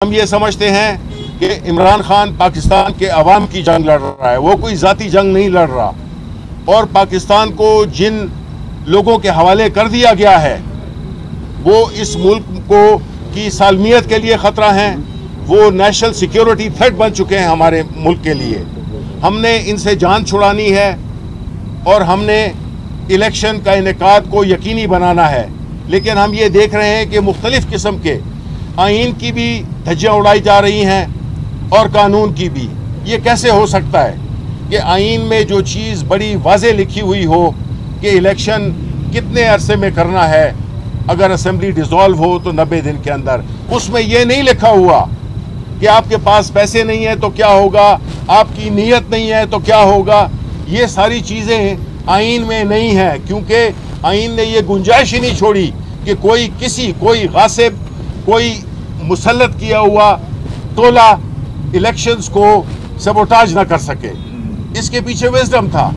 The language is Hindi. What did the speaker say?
हम ये समझते हैं कि इमरान खान पाकिस्तान के अवाम की जंग लड़ रहा है, वो कोई ज़ाती जंग नहीं लड़ रहा। और पाकिस्तान को जिन लोगों के हवाले कर दिया गया है वो इस मुल्क को की सालमियत के लिए ख़तरा हैं, वो नेशनल सिक्योरिटी थ्रेट बन चुके हैं हमारे मुल्क के लिए। हमने इनसे जान छुड़ानी है और हमने इलेक्शन का इनेकाद को यकीनी बनाना है। लेकिन हम ये देख रहे हैं कि मुख्तलिफ़ किस्म के आइन की भी धज्जियाँ उड़ाई जा रही हैं और कानून की भी। ये कैसे हो सकता है कि आइन में जो चीज़ बड़ी वाज़े लिखी हुई हो कि इलेक्शन कितने अरसे में करना है, अगर असेंबली डिसॉल्व हो तो 90 दिन के अंदर, उसमें यह नहीं लिखा हुआ कि आपके पास पैसे नहीं है तो क्या होगा, आपकी नीयत नहीं है तो क्या होगा। ये सारी चीज़ें आइन में नहीं है, क्योंकि आइन ने ये गुंजाइश ही नहीं छोड़ी कि कोई गासिब, कोई मुसल्लत किया हुआ तोला इलेक्शंस को सबोटाज ना कर सके। इसके पीछे विजडम था।